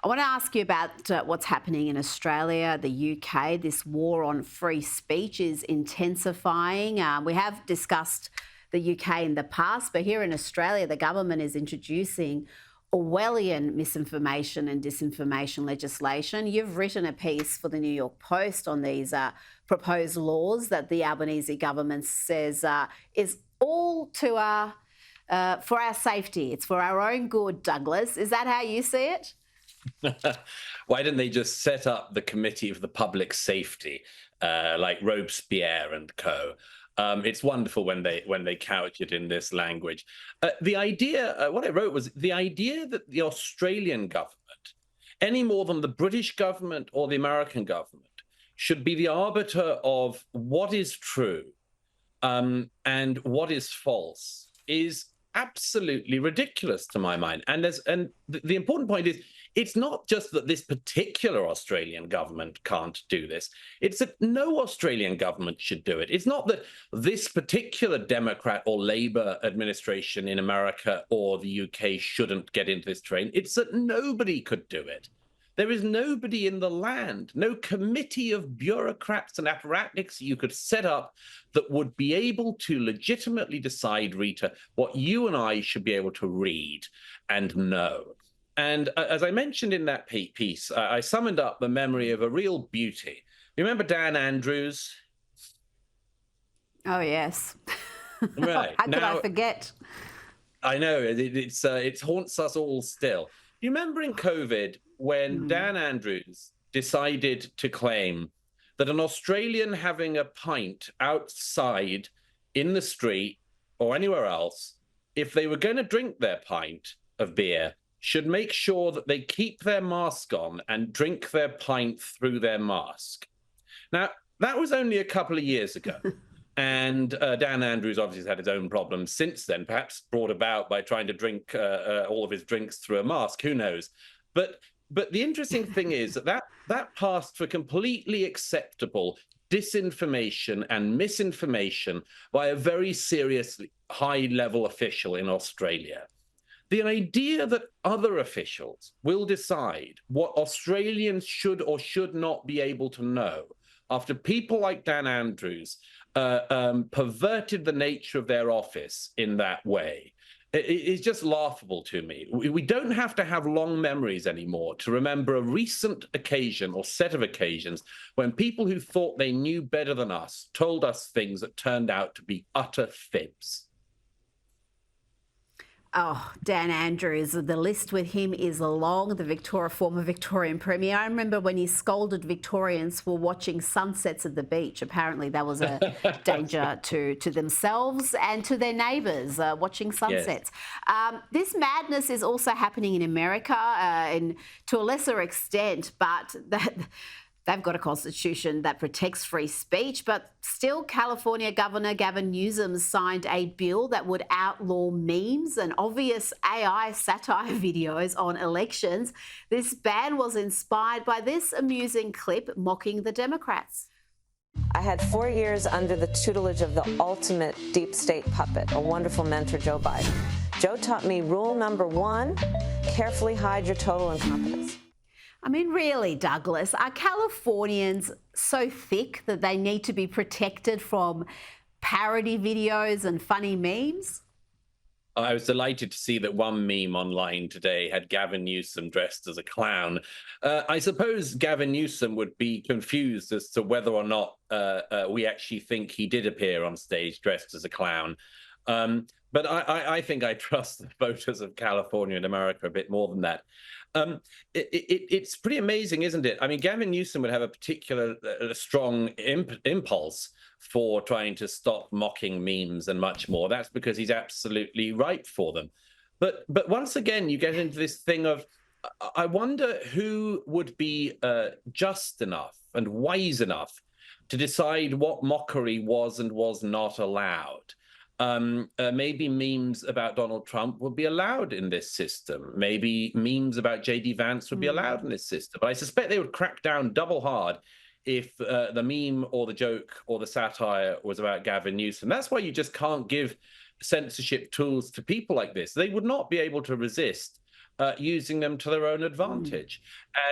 I want to ask you about what's happening in Australia, the UK. This war on free speech is intensifying. We have discussed the UK in the past, but here in Australia, the government is introducing Orwellian misinformation and disinformation legislation. You've written a piece for the New York Post on these proposed laws that the Albanese government says is all to for our safety. It's for our own good, Douglas. Is that how you see it? Why didn't they just set up the Committee of the Public Safety, like Robespierre and co? It's wonderful when they couch it in this language. The idea, what I wrote was the idea that the Australian government, any more than the British government or the American government, should be the arbiter of what is true and what is false is absolutely ridiculous to my mind. And the important point is, it's not just that this particular Australian government can't do this. It's that no Australian government should do it. It's not that this particular Democrat or Labour administration in America or the UK shouldn't get into this train. It's that nobody could do it. There is nobody in the land, no committee of bureaucrats and apparatchiks you could set up that would be able to legitimately decide, Rita, what you and I should be able to read and know. And as I mentioned in that piece, I summoned up the memory of a real beauty. You remember Dan Andrews? Oh, yes. Right. How could I forget? I know, it haunts us all still. You remember in COVID when Dan Andrews decided to claim that an Australian having a pint outside in the street or anywhere else, if they were going to drink their pint of beer, should make sure that they keep their mask on and drink their pint through their mask. Now, that was only a couple of years ago. And Dan Andrews obviously has had his own problems since then, perhaps brought about by trying to drink all of his drinks through a mask. Who knows? But the interesting thing is that passed for completely acceptable disinformation and misinformation by a very seriously high-level official in Australia. The idea that other officials will decide what Australians should or should not be able to know after people like Dan Andrews perverted the nature of their office in that way is just laughable to me. We don't have to have long memories anymore to remember a recent occasion or set of occasions when people who thought they knew better than us told us things that turned out to be utter fibs. Oh, Dan Andrews, the list with him is long, the former Victorian Premier. I remember when he scolded Victorians for watching sunsets at the beach. Apparently that was a danger to themselves and to their neighbours, watching sunsets. Yes. This madness is also happening in America and to a lesser extent, but they've got a constitution that protects free speech, but still California Governor Gavin Newsom signed a bill that would outlaw memes and obvious AI satire videos on elections. This ban was inspired by this amusing clip mocking the Democrats. I had 4 years under the tutelage of the ultimate deep state puppet, a wonderful mentor, Joe Biden. Joe taught me rule number one, carefully hide your total incompetence. I mean, really, Douglas, are Californians so thick that they need to be protected from parody videos and funny memes? I was delighted to see that one meme online today had Gavin Newsom dressed as a clown. I suppose Gavin Newsom would be confused as to whether or not we actually think he did appear on stage dressed as a clown. But I think I trust the voters of California and America a bit more than that. It's pretty amazing, isn't it? I mean, Gavin Newsom would have a particular strong impulse for trying to stop mocking memes and much more. That's because he's absolutely ripe for them. But once again, you get into this thing of, I wonder who would be just enough and wise enough to decide what mockery was and was not allowed. Maybe memes about Donald Trump would be allowed in this system. Maybe memes about J.D. Vance would be allowed in this system. But I suspect they would crack down double hard if the meme or the joke or the satire was about Gavin Newsom. That's why you just can't give censorship tools to people like this. They would not be able to resist using them to their own advantage.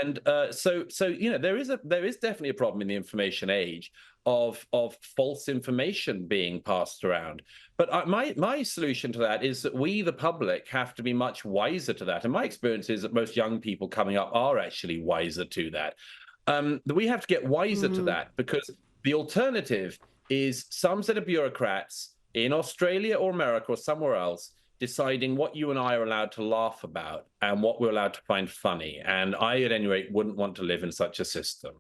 And so there is definitely a problem in the information age of false information being passed around. But my solution to that is that we, the public, have to be much wiser to that. And my experience is that most young people coming up are actually wiser to that. We have to get wiser to that, because the alternative is some set of bureaucrats in Australia or America or somewhere else deciding what you and I are allowed to laugh about and what we're allowed to find funny. And I, at any rate, wouldn't want to live in such a system.